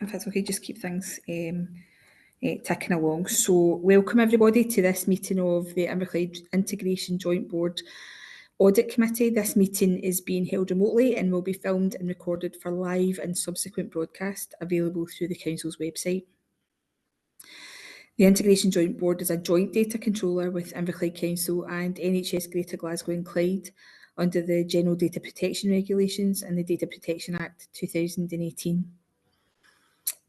if that's okay, just keep things ticking along. So welcome everybody to this meeting of the Inverclyde Integration Joint Board Audit Committee. This meeting is being held remotely and will be filmed and recorded for live and subsequent broadcast available through the Council's website. The Integration Joint Board is a joint data controller with Inverclyde Council and NHS Greater Glasgow and Clyde under the General Data Protection Regulations and the Data Protection Act 2018.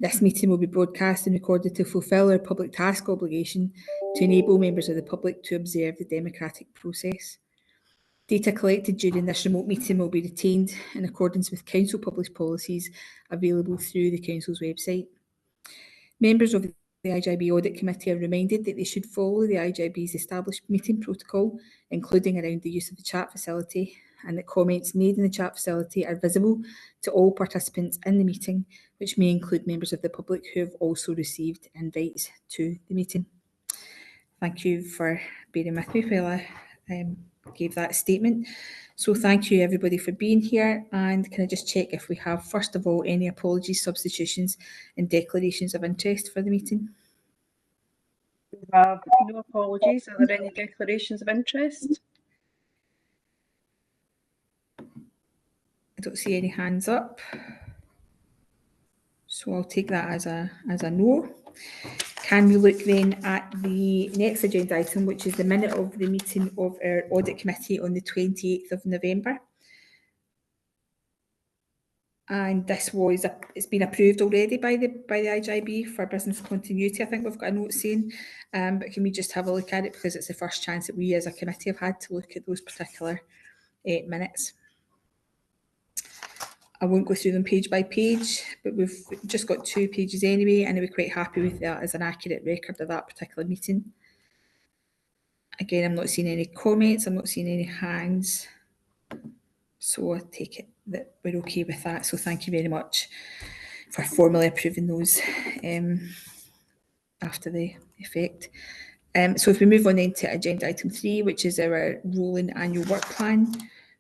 This meeting will be broadcast and recorded to fulfil our public task obligation to enable members of the public to observe the democratic process. Data collected during this remote meeting will be retained in accordance with Council published policies available through the Council's website. Members of the IJB Audit Committee are reminded that they should follow the IJB's established meeting protocol, including around the use of the chat facility, and that comments made in the chat facility are visible to all participants in the meeting, which may include members of the public who have also received invites to the meeting. Thank you for bearing with me while I gave that statement. So thank you everybody for being here, and can I just check if we have, first of all, any apologies, substitutions and declarations of interest for the meeting? We have no apologies. Are there any declarations of interest? I don't see any hands up, so I'll take that as a no. Can we look then at the next agenda item, which is the minute of the meeting of our Audit Committee on the 28th of November. And it's been approved already by the IJB for business continuity. I think we've got a note saying, but can we just have a look at it, because it's the first chance that we as a committee have had to look at those particular minutes. I won't go through them page by page, but we've just got 2 pages anyway, and I'll be quite happy with that as an accurate record of that particular meeting. Again, I'm not seeing any comments, I'm not seeing any hands, so I take it that we're okay with that. So thank you very much for formally approving those after the effect. So if we move on then to agenda item 3, which is our rolling annual work plan,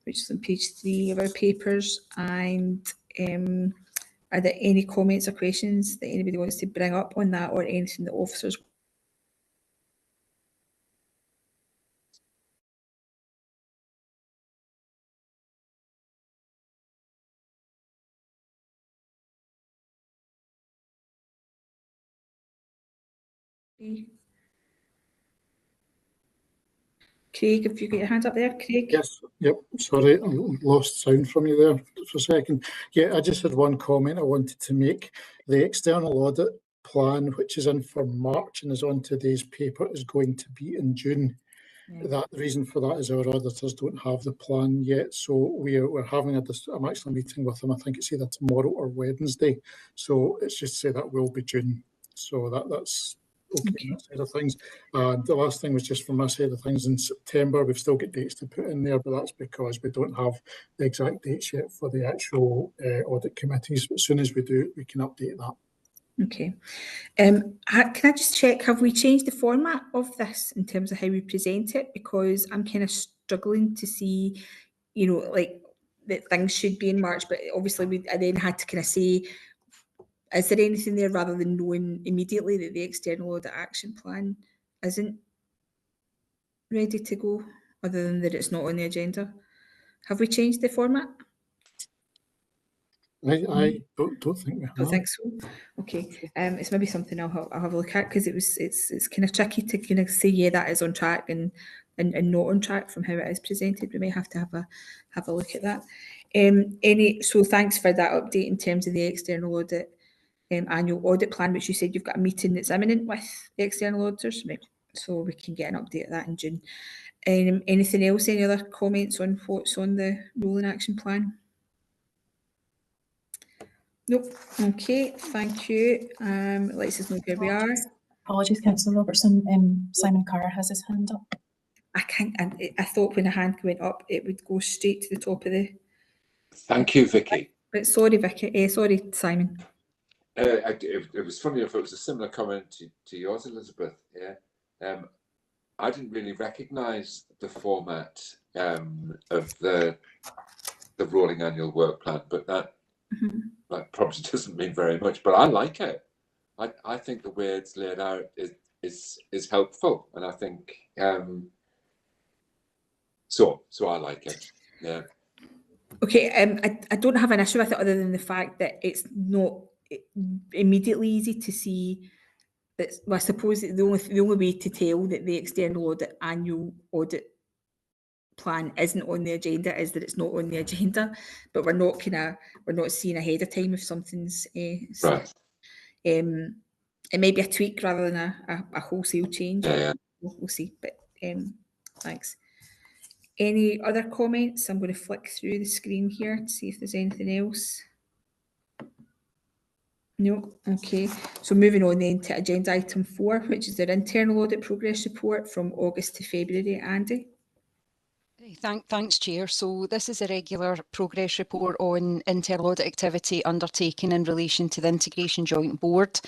which is on page 3 of our papers. And are there any comments or questions that anybody wants to bring up on that, or anything that officers? Craig, if you get your hands up there, Craig. Yes, yep, sorry, I lost sound from you there for a second. Yeah, I just had one comment I wanted to make. The external audit plan, which is in for March and is on today's paper, is going to be in June. Yeah. The reason for that is our auditors don't have the plan yet, so we're having I'm actually meeting with them, I think it's either tomorrow or Wednesday, so it's just say that will be June, so that's okay. That side of things. The last thing was just from my side of things. In September, we've still got dates to put in there, but that's because we don't have the exact dates yet for the actual audit committees. But as soon as we do, we can update that. Okay. Can I just check, have we changed the format of this in terms of how we present it? Because I'm kind of struggling to see, you know, like that things should be in March, but obviously I then had to kind of say, is there anything there, rather than knowing immediately that the external audit action plan isn't ready to go, other than that it's not on the agenda? Have we changed the format? I don't think we have. Don't think so. Okay, it's maybe something I'll have a look at, because it's kind of tricky to kind of say, yeah, that is on track and not on track from how it is presented. We may have to have a look at that. So thanks for that update in terms of the external audit annual audit plan, which you said you've got a meeting that's imminent with the external auditors, so we can get an update of that in June. Anything else? Any other comments on what's on the rolling action plan? Nope. Okay, thank you. Let's just know where we are. Apologies, Councillor Robertson. Simon Carr has his hand up. I thought when a hand went up, it would go straight to the top of the. Thank you, Vicky. But sorry, Vicky. Sorry, Simon. It was funny enough. It was a similar comment to yours, Elizabeth. Yeah. I didn't really recognise the format of the rolling annual work plan, but that that probably doesn't mean very much, but I like it. I think the way it's laid out is helpful, and I think so I like it. Yeah. Okay, I don't have an issue with it other than the fact that it's not immediately easy to see. That, well, I suppose the only way to tell that the external audit annual audit plan isn't on the agenda is that it's not on the agenda, but we're not seeing ahead of time if something's Right. It may be a tweak rather than a wholesale change. Yeah. We'll see, but thanks. Any other comments? I'm going to flick through the screen here to see if there's anything else. No, okay. So moving on then to agenda item 4, which is their internal audit progress report from August to February. Andy? Thanks, Chair. So this is a regular progress report on internal audit activity undertaken in relation to the Integration Joint Board.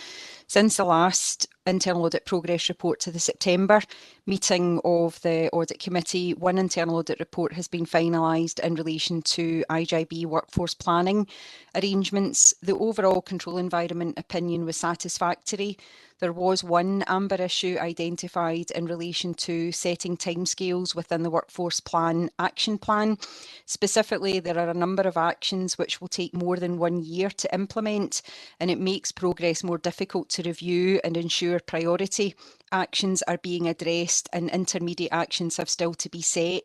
Since the last internal audit progress report to the September meeting of the Audit Committee, one internal audit report has been finalised in relation to IJB workforce planning arrangements. The overall control environment opinion was satisfactory. There was one amber issue identified in relation to setting timescales within the workforce plan action plan. Specifically, there are a number of actions which will take more than 1 year to implement, and it makes progress more difficult to review and ensure priority actions are being addressed and intermediate actions have still to be set.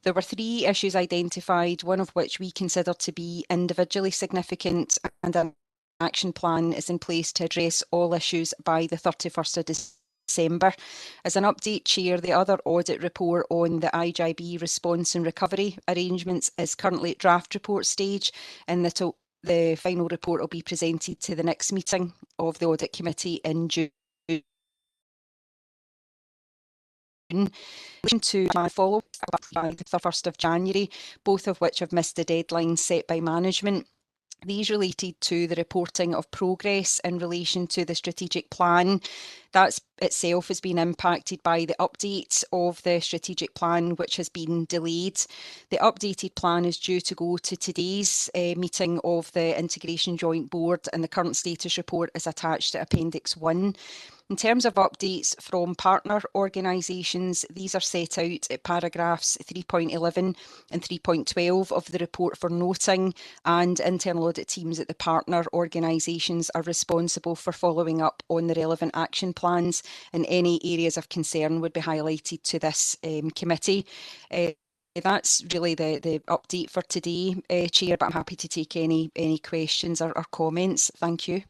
There were 3 issues identified, one of which we consider to be individually significant, and an action plan is in place to address all issues by the 31st of December. As an update, Chair, the other audit report on the IJB response and recovery arrangements is currently at draft report stage, and the final report will be presented to the next meeting of the Audit Committee in June. To follow by the 1st of January, both of which have missed the deadline set by management. These related to the reporting of progress in relation to the strategic plan. That itself has been impacted by the update of the strategic plan, which has been delayed. The updated plan is due to go to today's meeting of the Integration Joint Board, and the current status report is attached to Appendix 1. In terms of updates from partner organisations, these are set out at paragraphs 3.11 and 3.12 of the report for noting, and internal audit teams at the partner organisations are responsible for following up on the relevant action plans, and any areas of concern would be highlighted to this committee. That's really the update for today, Chair, but I'm happy to take any questions or comments. Thank you.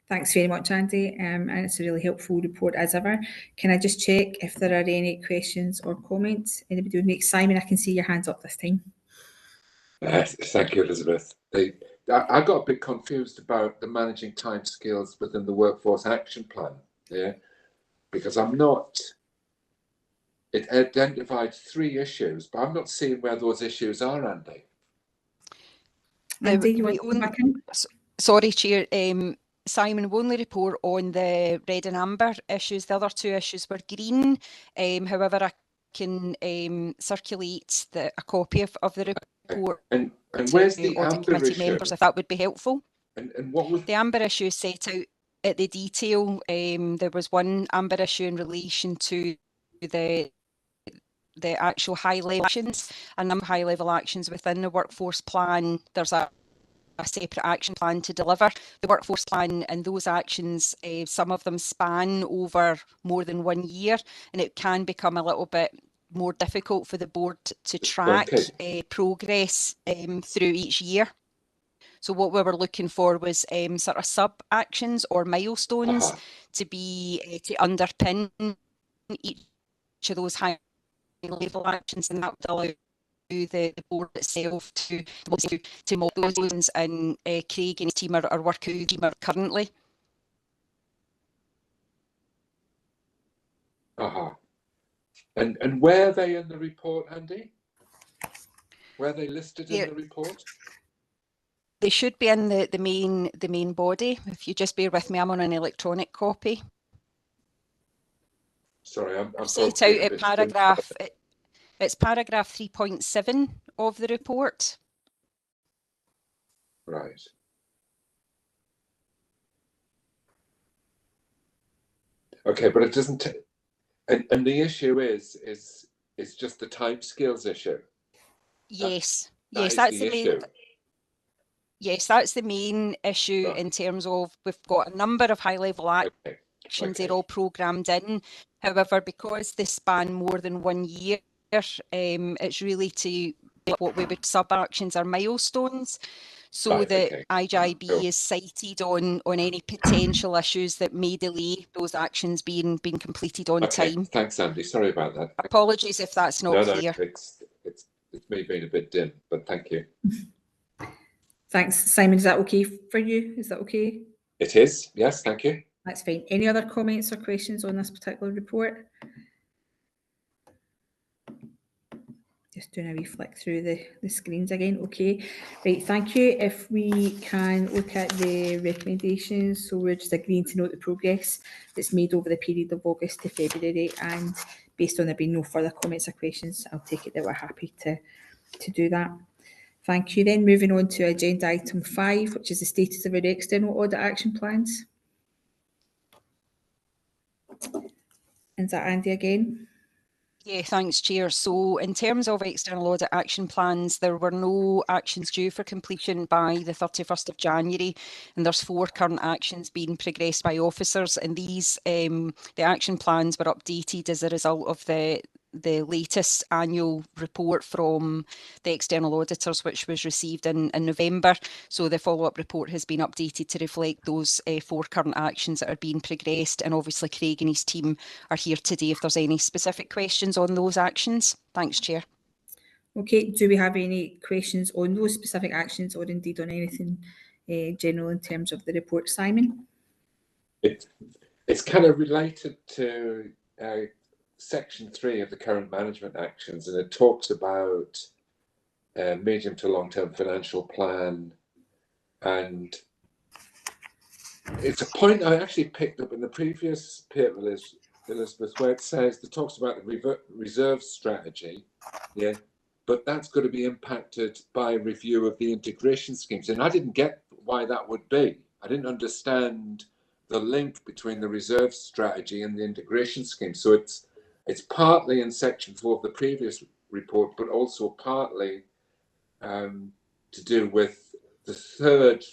Thanks very much, Andy, and it's a really helpful report as ever. Can I just check if there are any questions or comments? Anybody would make? Simon, I can see your hands up this time. Thank you, Elizabeth. I got a bit confused about the managing timescales within the workforce action plan, because it identified 3 issues, but I'm not seeing where those issues are, Andy. Andy, you want to come back in? Sorry, Chair. Simon, we only report on the red and amber issues. The other 2 issues were green. However, I can circulate a copy of the report. And where's the amber issue? Members, if that would be helpful. And what was the amber issue set out at the detail? There was one amber issue in relation to the actual high-level actions, and number of high-level actions within the workforce plan. There's a separate action plan to deliver the workforce plan, and those actions, some of them span over more than 1 year, and it can become a little bit more difficult for the board to track progress through each year. So what we were looking for was sort of sub-actions or milestones to underpin each of those high-level actions, and that would allow the board itself to model those, and Craig and his team are working currently. And where are they in the report, Andy? Where are they listed in the report? They should be in the main body. If you just bear with me, I'm on an electronic copy. Sorry, I'm set out at paragraph. It's paragraph 3.7 of the report. Right. Okay, but it doesn't. And the issue is just the timescales issue. Yes, That yes, is that's the the main. issue. Yes, that's the main issue Right. in terms of we've got a number of high-level Okay. actions. Okay. They're all programmed in. However, because they span more than 1 year, it's really to what we would sub-actions are milestones, so Right, that okay. IJB Cool. is cited on any potential issues that may delay those actions being completed on Okay. time. Thanks, Andy. Sorry about that. Apologies if that's not No, clear. it's me being a bit dim, but thank you. Thanks, Simon. Is that okay for you? Is that okay? It is. Yes, thank you. That's fine. Any other comments or questions on this particular report? Just doing a wee flick through the screens again. Okay, right, thank you. If we can look at the recommendations, so we're just agreeing to note the progress that's made over the period of August to February, and based on there being no further comments or questions, I'll take it that we're happy to do that. Thank you. Then moving on to agenda item 5, which is the status of our external audit action plans. Is that Andy again? Yeah, thanks, Chair. So in terms of external audit action plans, there were no actions due for completion by the 31st of January, and there's 4 current actions being progressed by officers, and these, the action plans were updated as a result of the latest annual report from the external auditors, which was received in November. So the follow-up report has been updated to reflect those 4 current actions that are being progressed, and obviously Craig and his team are here today if there's any specific questions on those actions. Thanks, Chair. Okay, do we have any questions on those specific actions, or indeed on anything general in terms of the report, Simon? It's kind of related to section 3 of the current management actions, and it talks about medium to long-term financial plan, and it's a point I actually picked up in the previous paper, Elizabeth, where it says it talks about the reserve strategy, yeah, but that's going to be impacted by review of the integration schemes, and I didn't get why that would be. I didn't understand the link between the reserve strategy and the integration scheme. So it's partly in section 4 of the previous report, but also partly to do with the third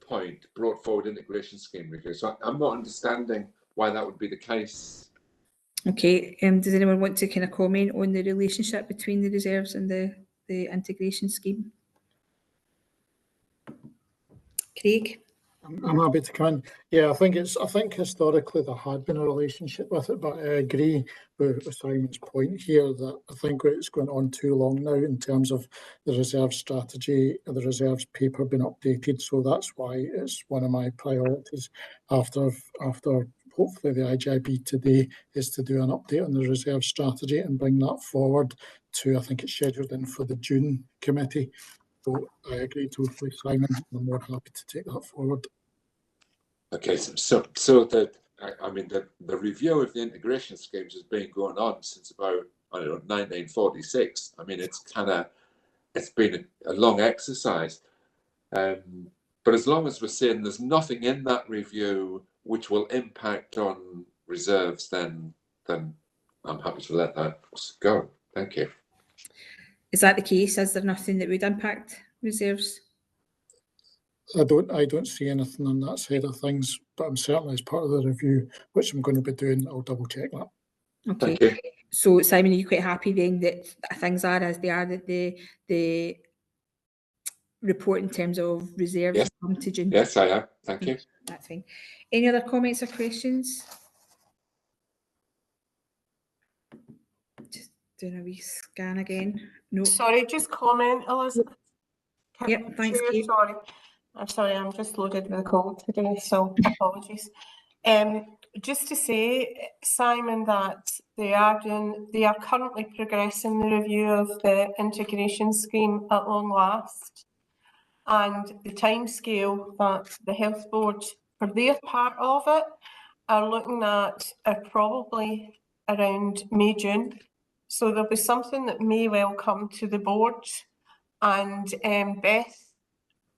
point, brought forward integration scheme review. So I'm not understanding why that would be the case. Okay, does anyone want to kind of comment on the relationship between the reserves and the integration scheme? Craig? I'm happy to come in. Yeah, I think historically there had been a relationship with it, but I agree with Simon's point here that I think it's going on too long now in terms of the reserve strategy and the reserves paper being updated. So that's why it's one of my priorities after hopefully the IJB today is to do an update on the reserve strategy and bring that forward to, I think it's scheduled in for the June committee. So I agree totally, Simon. I'm more happy to take that forward. Okay, so the review of the integration schemes has been going on since about 1946. I mean, it's been a long exercise, but as long as we're saying there's nothing in that review which will impact on reserves, then I'm happy to let that go. Thank you. Is that the case? Is there nothing that would impact reserves? I don't see anything on that side of things, but I'm certainly, as part of the review, which I'm going to be doing, I'll double check that. Okay. Thank you. So Simon, are you quite happy then that things are as they are, that the report in terms of reserves Yes. come to June? Yes, I am. Thank you. That's fine. Any other comments or questions? Just doing a wee scan again. No. Sorry, just comment, Elizabeth. Yep, thanks, Chair, Kate. sorry. I'm sorry, I'm just loaded with a cold today, so apologies. Just to say, Simon, that they are currently progressing the review of the integration scheme at long last, and the timescale that the health board, for their part of it, are looking at are probably around May, June. So there'll be something that may well come to the board, and Beth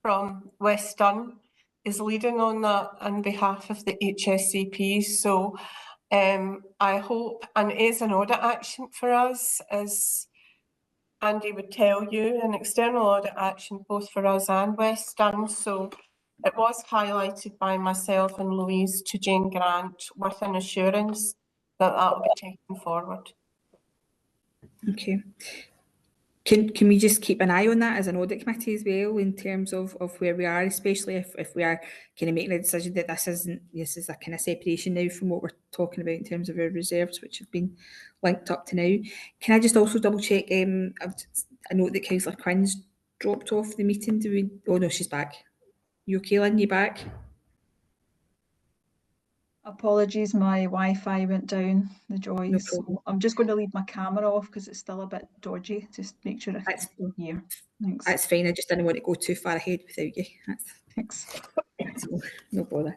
from West Dun is leading on that on behalf of the HSCP. So I hope, and it is an audit action for us, as Andy would tell you, an external audit action both for us and West Dun. So it was highlighted by myself and Louise to Jane Grant with an assurance that that will be taken forward. Okay. Can we just keep an eye on that as an audit committee as well, in terms of where we are, especially if we are kind of making a decision that this is a kind of separation now from what we're talking about in terms of our reserves, which have been linked up to now. Can I just also double check? I note that Councillor Quinn's dropped off the meeting. Do we? Oh no, she's back. You okay, Lynn? You back? Apologies, my Wi-Fi went down, the joys. No problem. So I'm just going to leave my camera off because it's still a bit dodgy. Just make sure it's still here. Thanks. That's fine. I just didn't want to go too far ahead without you. Thanks. No bother.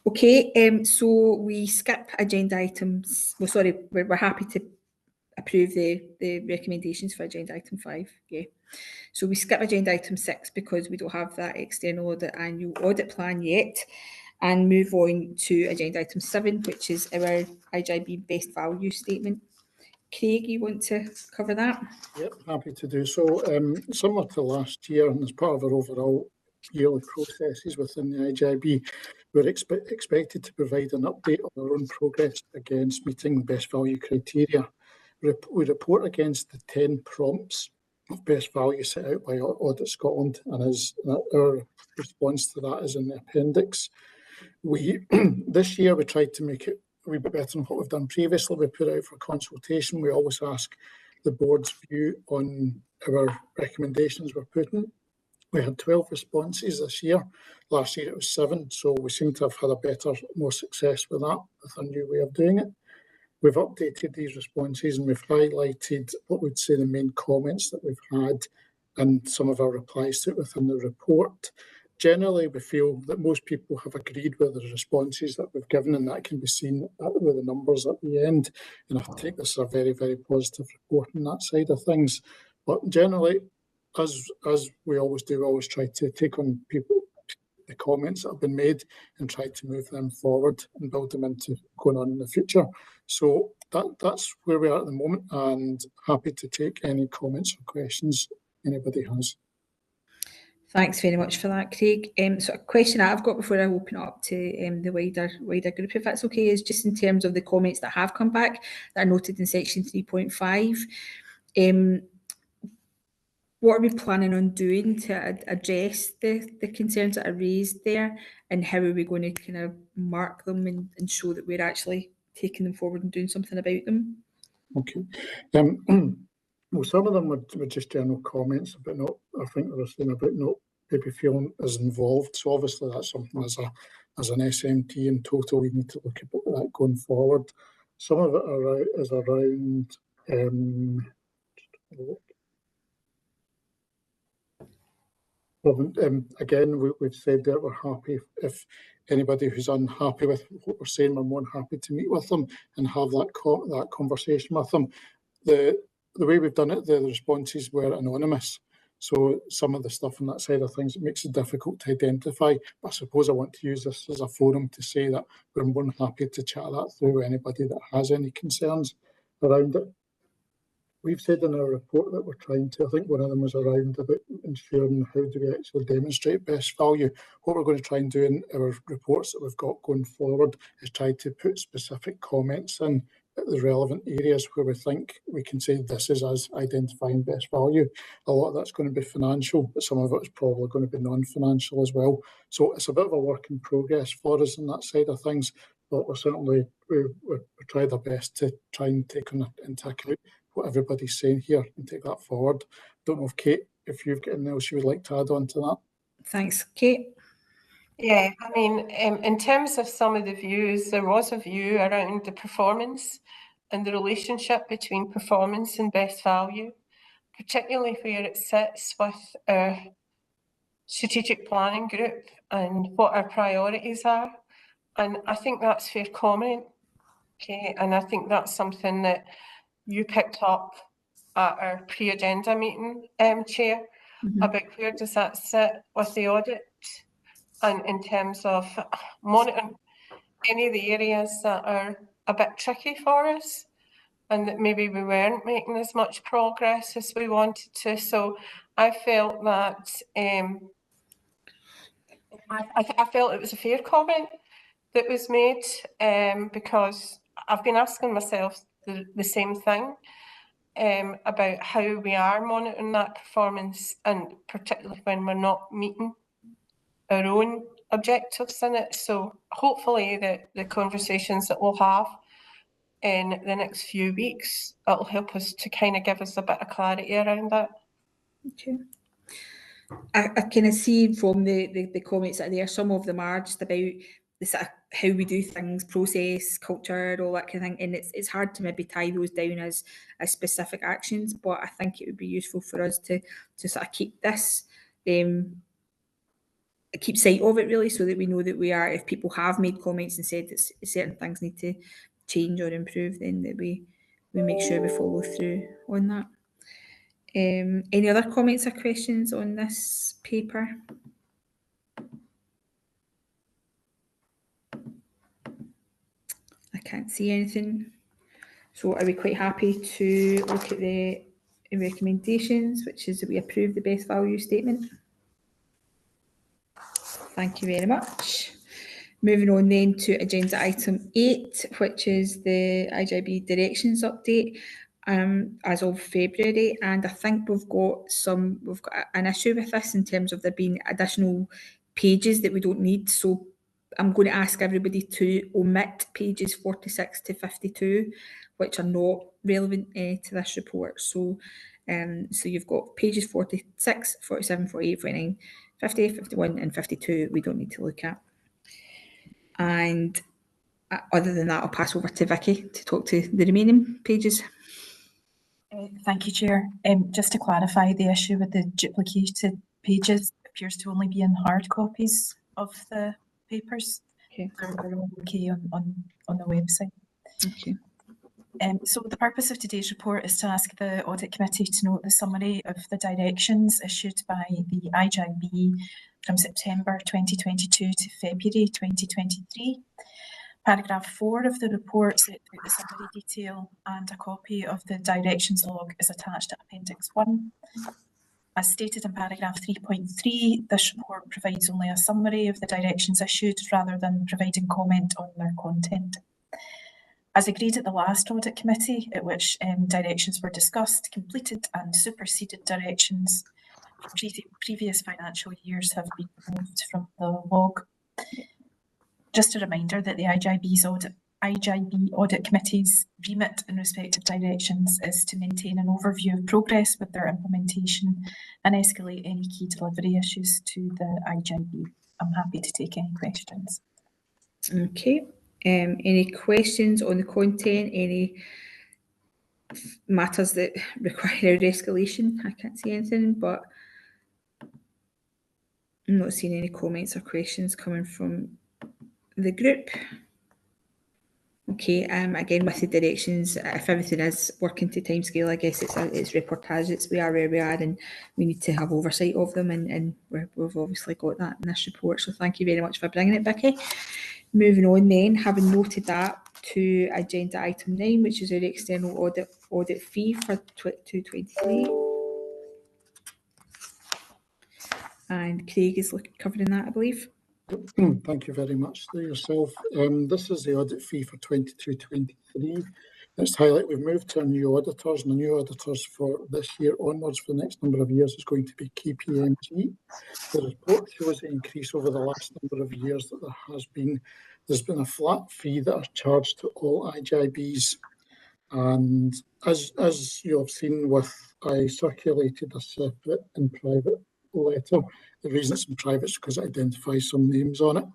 Okay, so we skip agenda items. Well, sorry, we're happy to approve the recommendations for agenda item 5. Yeah. So we skip agenda item 6 because we don't have that external audit annual audit plan yet, and move on to agenda item 7, which is our IJB best value statement. Craig, you want to cover that? Yep, happy to do so. Similar to last year, and as part of our overall yearly processes within the IJB, we're expected to provide an update on our own progress against meeting best value criteria. We report against the 10 prompts of best value set out by Audit Scotland, and our response to that is in the appendix. This year we tried to make it a wee bit better than what we've done previously. We put out for consultation. We always ask the board's view on our recommendations we're putting. We had 12 responses this year. Last year it was 7, so we seem to have had a better, more success with that, with a new way of doing it. We've updated these responses and we've highlighted what we'd say the main comments that we've had and some of our replies to it within the report. Generally, we feel that most people have agreed with the responses that we've given, and that can be seen with the numbers at the end. And I take this as a very, very positive report on that side of things. But generally, as we always do, we always try to take on the comments that have been made and try to move them forward and build them into going on in the future. So that's where we are at the moment, and happy to take any comments or questions anybody has. Thanks very much for that, Craig. So a question I've got before I open it up to the wider group, if that's okay, is just in terms of the comments that have come back that are noted in section 3.5. What are we planning on doing to address the concerns that are raised there, and how are we going to kind of mark them and show that we're actually taking them forward and doing something about them? Okay. Well, some of them were just general comments, but not, I think they were saying about not maybe feeling as involved. So obviously that's something as an SMT in total we need to look at that going forward. Some of it is around again, we've said that we're happy if anybody who's unhappy with what we're saying, we're more than happy to meet with them and have that conversation with them. The way we've done it, the responses were anonymous. So some of the stuff on that side of things, it makes it difficult to identify. But I suppose I want to use this as a forum to say that we're more than happy to chat that through with anybody that has any concerns around it. We've said in our report that we're trying to, I think one of them was around about ensuring how do we actually demonstrate best value. What we're going to try and do in our reports that we've got going forward is try to put specific comments in at the relevant areas where we think we can say this is us identifying best value. A lot of that's going to be financial, but some of it is probably going to be non-financial as well. So it's a bit of a work in progress for us on that side of things, but we're certainly, we tried our best to try and take into account what everybody's saying here and take that forward. Don't know if Kate, if you've got anything else you would like to add on to that. Thanks, Kate. Yeah, I mean, in terms of some of the views, there was a view around the performance and the relationship between performance and best value, particularly where it sits with our strategic planning group and what our priorities are. And I think that's fair comment, okay, and I think that's something that you picked up at our pre-agenda meeting, Chair. about where does that sit with the audit, and in terms of monitoring any of the areas that are a bit tricky for us and that maybe we weren't making as much progress as we wanted to. So I felt that I felt it was a fair comment that was made, because I've been asking myself the same thing about how we are monitoring that performance, and particularly when we're not meeting our own objectives in it. So hopefully the conversations that we'll have in the next few weeks, it'll help us to kind of give us a bit of clarity around that. Okay. I kind of see from the comments that are there, some of them are just about the sort of how we do things, process, culture, all that kind of thing, and it's hard to maybe tie those down as specific actions, but I think it would be useful for us to sort of keep this, keep sight of it really, so that we know that we are, if people have made comments and said that certain things need to change or improve, then that we make sure we follow through on that. Any other comments or questions on this paper? I can't see anything. So are we quite happy to look at the recommendations, which is that we approve the best value statement? Thank you very much. Moving on then to agenda item 8, which is the IJB directions update as of February, and I think we've got an issue with this in terms of there being additional pages that we don't need. So I'm going to ask everybody to omit pages 46 to 52, which are not relevant to this report. So you've got pages 46, 47, 48, 49, 50, 51 and 52 we don't need to look at. And other than that, I'll pass over to Vicky to talk to the remaining pages. Thank you, Chair. Just to clarify, the issue with the duplicated pages appears to only be in hard copies of the papers. Okay. They're okay on the website. Okay. So the purpose of today's report is to ask the Audit Committee to note the summary of the directions issued by the IJB from September 2022 to February 2023. Paragraph 4 of the report sets out the summary detail, and a copy of the directions log is attached to Appendix 1. As stated in paragraph 3.3, this report provides only a summary of the directions issued rather than providing comment on their content. As agreed at the last Audit Committee, at which directions were discussed, completed and superseded directions from previous financial years have been removed from the log. Just a reminder that the IJB Audit Committee's remit in respect of directions is to maintain an overview of progress with their implementation and escalate any key delivery issues to the IJB. I'm happy to take any questions. Okay. Any questions on the content? Any matters that require escalation? I can't see anything, but I'm not seeing any comments or questions coming from the group. Okay, again with the directions, if everything is working to timescale, I guess it's reportage, we are where we are and we need to have oversight of them, and we've obviously got that in this report, so thank you very much for bringing it, Vicky. Moving on then, having noted that, to agenda item 9, which is our external audit fee for 2023. And Craig is covering that, I believe. Thank you very much there yourself. This is the audit fee for 22-23. Let's highlight we've moved to our new auditors, and the new auditors for this year onwards for the next number of years is going to be KPMG. The report shows an increase over the last number of years that there's been a flat fee that are charged to all IJBs. And as you have seen, I circulated a separate and private letter. The reason it's in private is because it identifies some names on it.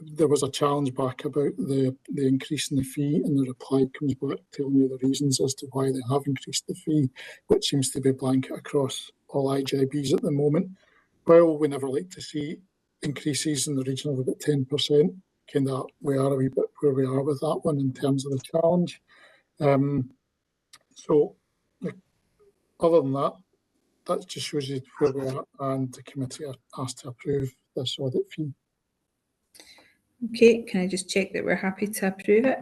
There was a challenge back about the increase in the fee, and the reply comes back telling you the reasons as to why they have increased the fee, which seems to be blanket across all IJBs at the moment. Well, we never like to see increases in the region of about 10%. Kind of, we are a wee bit where we are with that one in terms of the challenge. So, other than that, that just shows you where we are, and the committee are asked to approve this audit fee. Okay, can I just check that we're happy to approve it?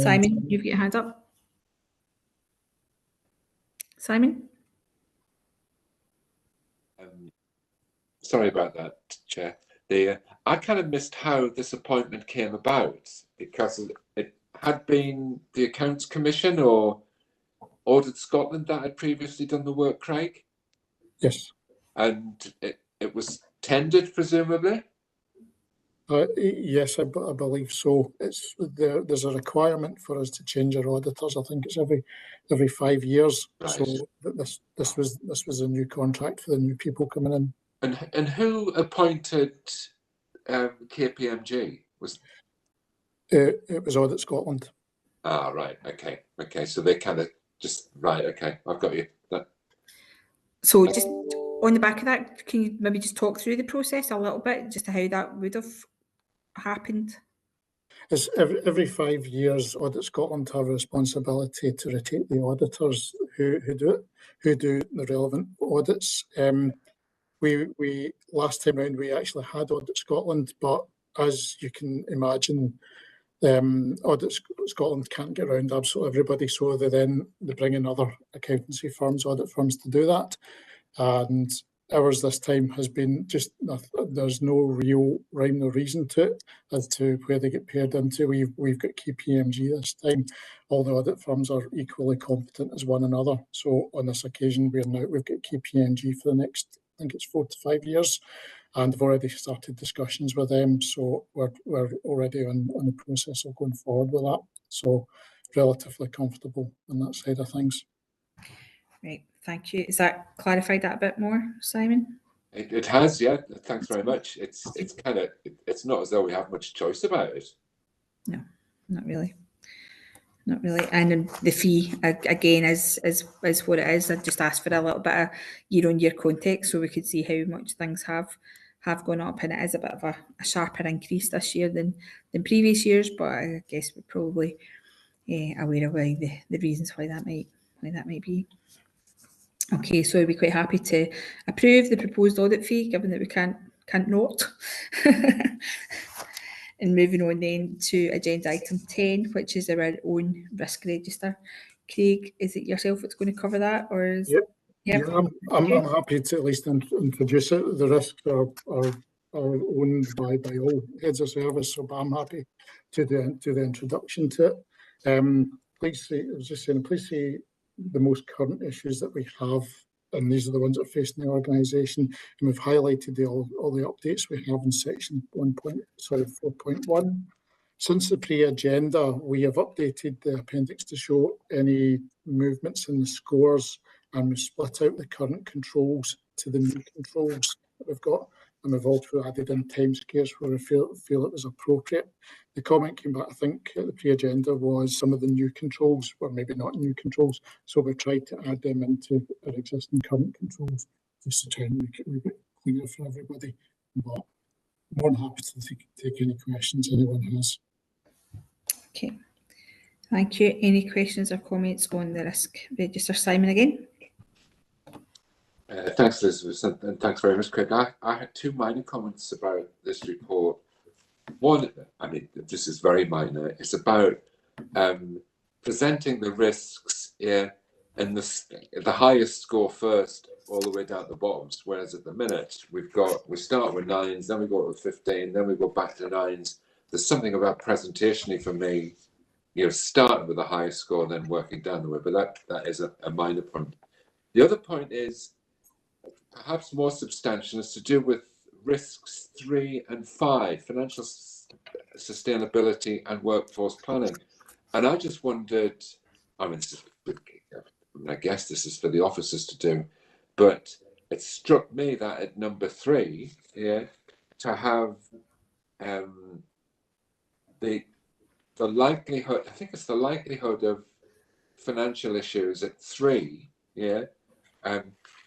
Simon, you've got your hand up. Simon? Sorry about that, Chair. I kind of missed how this appointment came about, because it had been the Accounts Commission or Audit Scotland that had previously done the work, Craig? Yes. And it was tendered, presumably? Yes, I believe so. There's a requirement for us to change our auditors. I think it's every 5 years. Right. So this was a new contract for the new people coming in. And who appointed KPMG? It was Audit Scotland. Ah, right. Okay. So they kind of just right. Okay, I've got you. So just on the back of that, can you maybe just talk through the process a little bit, just to how that would have happened? It's every 5 years, Audit Scotland have a responsibility to rotate the auditors who do the relevant audits. We last time round we actually had Audit Scotland, but as you can imagine, Audit Scotland can't get around absolutely everybody, so they bring in other accountancy firms, audit firms to do that. And ours this time has been just, there's no real rhyme or reason to it as to where they get paired into. We've got KPMG this time. All the audit firms are equally competent as one another. So on this occasion, we've got KPMG for the next, I think it's 4 to 5 years, and I've already started discussions with them. So we're already on the process of going forward with that. So relatively comfortable on that side of things. Right, thank you. Is that clarified that a bit more, Simon? It has, yeah. Thanks very much. It's kind of, it's not as though we have much choice about it. No, not really. Not really. And the fee again is what it is. I just asked for a little bit of year-on-year context so we could see how much things have gone up, and it is a bit of a sharper increase this year than previous years. But I guess we're probably aware of the reasons why that might be. Okay, so I'd be quite happy to approve the proposed audit fee, given that we can't not. And moving on then to agenda item 10, which is our own risk register. Craig, is it yourself that's going to cover that, or is? Yep. Yep. Yeah, I'm happy to at least introduce it. The risks are owned by all heads of service, so I'm happy to do the introduction to it. Please see, I was just saying, please see the most current issues that we have, and these are the ones that are facing the organisation, and we've highlighted all the updates we have in section 4.1. Since the pre-agenda, we have updated the appendix to show any movements in the scores, and we've split out the current controls to the new controls that we've got, and we've also added in timescales where we feel it was appropriate. The comment came back, I think, at the pre-agenda was some of the new controls were maybe not new controls, so we tried to add them into our existing current controls just to try and make it a little bit cleaner for everybody. But I'm more than happy to take any questions anyone has. Okay, thank you. Any questions or comments on the risk register? Simon again. Thanks, Elizabeth, and thanks very much, Craig. I had 2 minor comments about this report. One, I mean, this is very minor. It's about presenting the risks in the highest score first, all the way down to the bottoms. Whereas at the minute we start with 9s, then we go to 15, then we go back to 9s. There's something about presentationally for me, starting with the highest score and then working down the way. But that is a minor point. The other point is perhaps more substantial, is to do with risks 3 and 5, financial sustainability and workforce planning. And I just wondered, I guess this is for the officers to do, but it struck me that at number 3, to have the likelihood, I think it's the likelihood of financial issues at 3,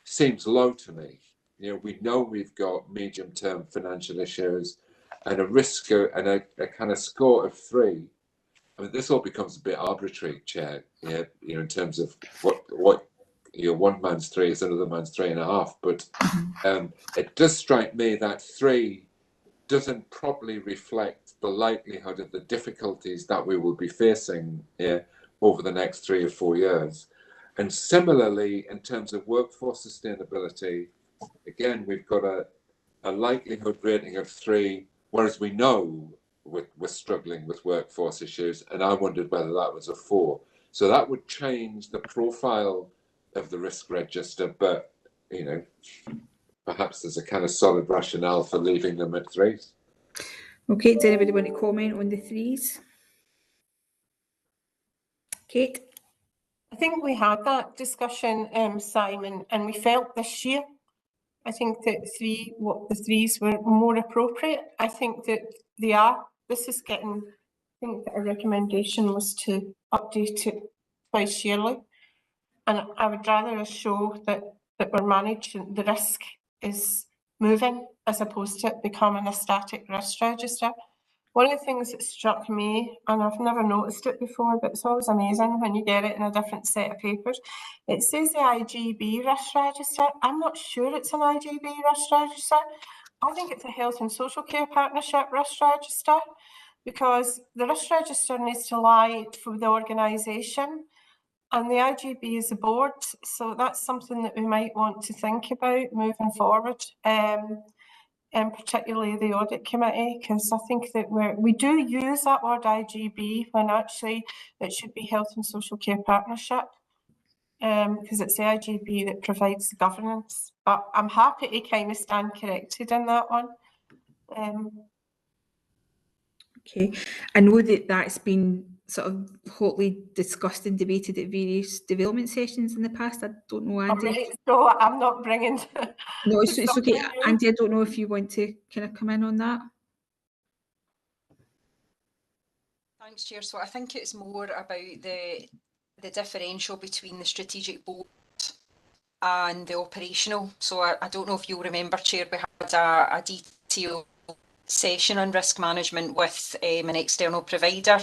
seems low to me. We know we've got medium-term financial issues and a risk and a kind of score of 3. I mean, this all becomes a bit arbitrary, Chair. In terms of what one man's 3 is another man's 3.5. But it does strike me that 3 doesn't properly reflect the likelihood of the difficulties that we will be facing over the next 3 or 4 years. And similarly, in terms of workforce sustainability, again, we've got a likelihood rating of 3, whereas we know we're struggling with workforce issues, and I wondered whether that was a 4. So that would change the profile of the risk register, but, you know, perhaps there's a kind of solid rationale for leaving them at 3s. Okay, does anybody want to comment on the 3s? Kate? I think we had that discussion, Simon, and we felt this year, I think that the 3s were more appropriate. I think that they are. This is getting, I think that our recommendation was to update it twice yearly. And I would rather show that we're managing, the risk is moving as opposed to it becoming a static risk register. One of the things that struck me, and I've never noticed it before, but it's always amazing when you get it in a different set of papers, it says the IJB risk register. I'm not sure it's an IJB risk register. I think it's a health and social care partnership risk register, because the risk register needs to lie for the organisation, and the IJB is the board, so that's something that we might want to think about moving forward. And particularly the audit committee, because I think that we do use that word IJB when actually it should be health and social care partnership, because it's the IJB that provides the governance. But I'm happy to kind of stand corrected in that one. Okay, I know that that's been sort of hotly discussed and debated at various development sessions in the past. I don't know, Andy. Right, so I'm not bringing. No, it's okay, Andy. I don't know if you want to kind of come in on that. Thanks, Chair. So I think it's more about the differential between the strategic board and the operational. So I don't know if you'll remember, Chair, we had a detailed session on risk management with an external provider,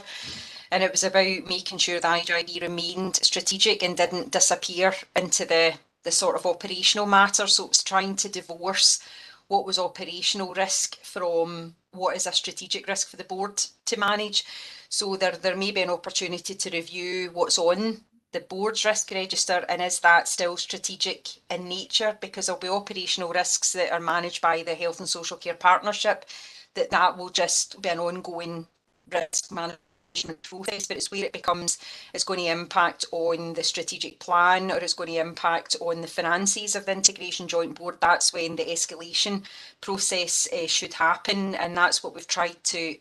and it was about making sure the IJB remained strategic and didn't disappear into the sort of operational matter. So it was trying to divorce what was operational risk from what is a strategic risk for the board to manage. So there may be an opportunity to review what's on the board's risk register, and is that still strategic in nature, because there'll be operational risks that are managed by the Health and Social Care Partnership, that will just be an ongoing risk management process, but it's where it becomes, it's going to impact on the strategic plan, or it's going to impact on the finances of the integration joint board. That's when the escalation process should happen, and that's what we've tried to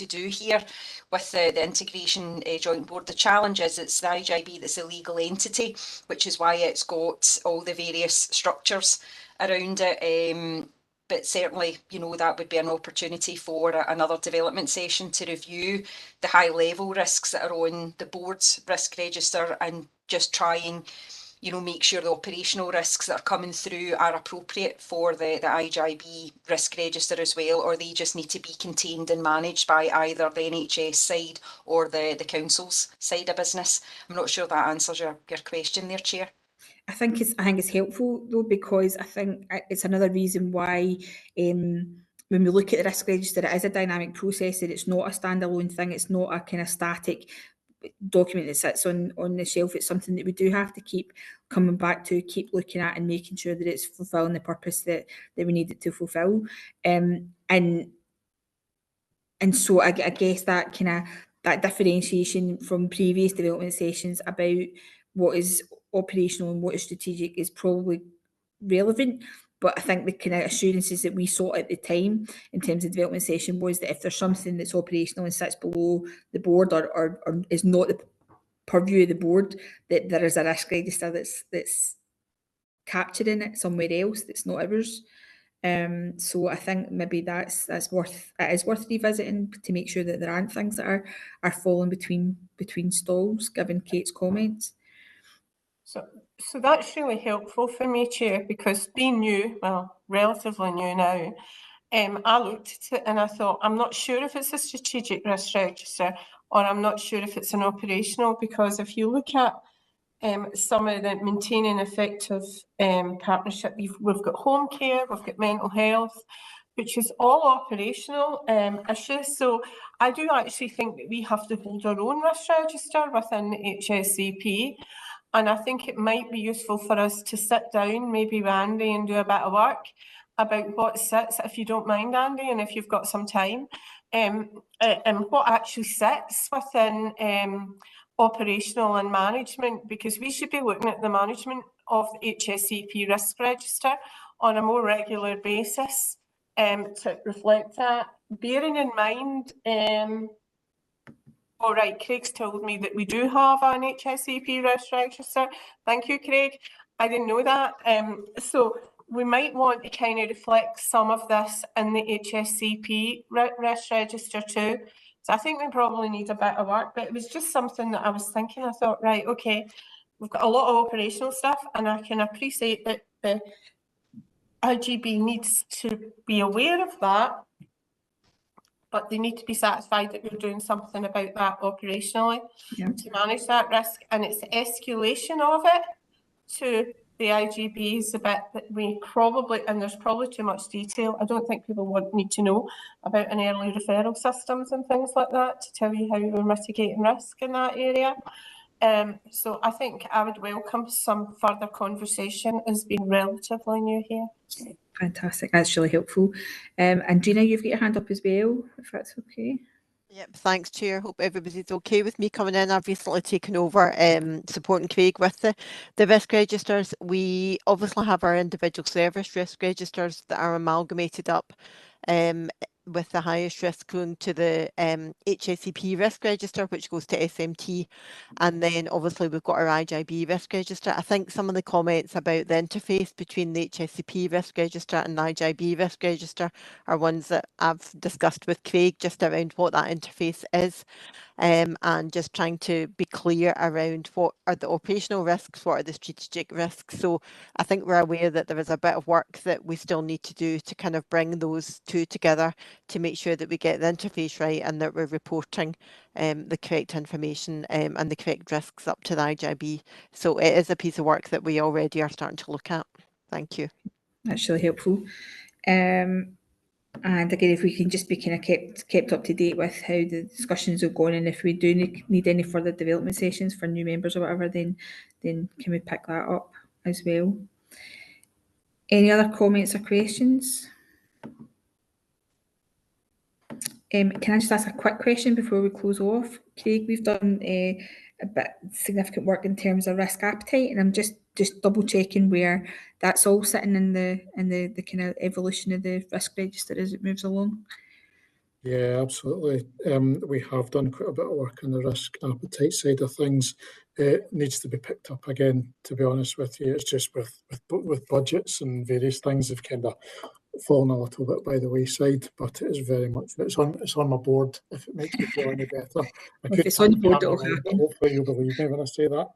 do here with the integration joint board. The challenge is it's the IJB that's a legal entity, which is why it's got all the various structures around it. But certainly, you know, that would be an opportunity for another development session to review the high level risks that are on the board's risk register, and just try and, you know, make sure the operational risks that are coming through are appropriate for the IJB risk register as well, or they just need to be contained and managed by either the NHS side or the council's side of business. I'm not sure that answers your question there, Chair. I think it's helpful though, because I think it's another reason why when we look at the risk register, it is a dynamic process, and it's not a standalone thing. It's not a kind of static document that sits on the shelf. It's something that we do have to keep coming back to, keep looking at, and making sure that it's fulfilling the purpose that we need it to fulfill. And so I guess that kind of that differentiation from previous development sessions about what is operational and what is strategic is probably relevant. But I think the kind of assurances that we sought at the time in terms of development session was that if there's something that's operational and sits below the board, or is not the purview of the board, that there is a risk register that's capturing it somewhere else that's not ours. So I think maybe it is worth revisiting to make sure that there aren't things that are falling between stalls, given Kate's comments. So that's really helpful for me, Chair, because being new, well, relatively new now, I looked at it and I thought, I'm not sure if it's a strategic risk register, or I'm not sure if it's an operational, because if you look at some of the maintaining effective partnership. We've got home care, we've got mental health, which is all operational issues. So I do actually think that we have to hold our own risk register within the HSCP. And I think it might be useful for us to sit down, maybe with Andy, and do a bit of work about what sits, if you don't mind, Andy, and if you've got some time, and what actually sits within operational and management, because we should be looking at the management of the HSCP risk register on a more regular basis to reflect that. Bearing in mind, all right, Craig's told me that we do have an HSCP risk register. Thank you, Craig. I didn't know that. So we might want to kind of reflect some of this in the HSCP risk register too. So I think we probably need a bit of work, but it was just something that I was thinking. I thought, right, okay, we've got a lot of operational stuff, and I can appreciate that the IJB needs to be aware of that, but they need to be satisfied that we're doing something about that operationally to manage that risk. And it's the escalation of it to the IJB is a bit that we probably, and there's probably too much detail. I don't think people need to know about an early referral systems and things like that to tell you how we're mitigating risk in that area. So I think I would welcome some further conversation as being relatively new here. Fantastic, that's really helpful. And Gina, you've got your hand up as well, if that's okay. Yep, thanks, Chair. Hope everybody's okay with me coming in. I've recently taken over supporting Craig with the risk registers. We obviously have our individual service risk registers that are amalgamated up with the highest risk going to the HSCP risk register, which goes to SMT. And then obviously we've got our IJB risk register. I think some of the comments about the interface between the HSCP risk register and the IJB risk register are ones that I've discussed with Craig, just around what that interface is. And just trying to be clear around what are the operational risks, what are the strategic risks. So I think we're aware that there is a bit of work that we still need to do to kind of bring those two together to make sure that we get the interface right and that we're reporting the correct information and the correct risks up to the IJB. So it is a piece of work that we already are starting to look at. Thank you. That's really helpful. And again, if we can just be kind of kept up to date with how the discussions are going, and if we do need any further development sessions for new members or whatever, then can we pick that up as well? Any other comments or questions? Can I just ask a quick question before we close off? Craig, we've done a bit significant work in terms of risk appetite, and I'm just double checking where that's all sitting in the kind of evolution of the risk register as it moves along. Yeah, absolutely. We have done quite a bit of work on the risk appetite side of things. It needs to be picked up again, to be honest with you. It's just with budgets and various things have kind of fallen a little bit by the wayside, but it is very much, it's on my board, if it makes you feel any better. If it's on the board, it'll happen. Hopefully you'll believe me when I say that.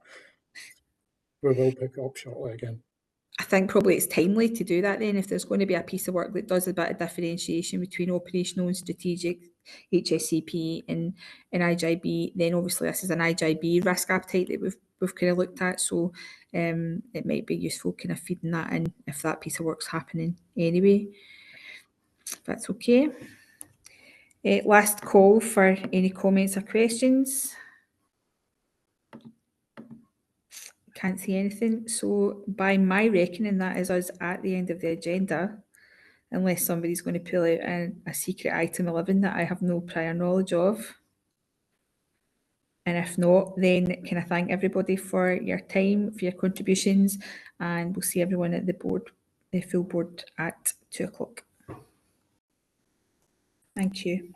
We will pick it up shortly again. I think probably it's timely to do that then. If there's going to be a piece of work that does a bit of differentiation between operational and strategic, HSCP and IJB, then obviously this is an IJB risk appetite that we've kind of looked at. So it might be useful kind of feeding that in if that piece of work's happening anyway. If that's okay. Last call for any comments or questions. Can't see anything. So by my reckoning, that is us at the end of the agenda, unless somebody's going to pull out a secret item 11 that I have no prior knowledge of. And if not, then can I thank everybody for your time, for your contributions, and we'll see everyone at the full board at 2 o'clock. Thank you.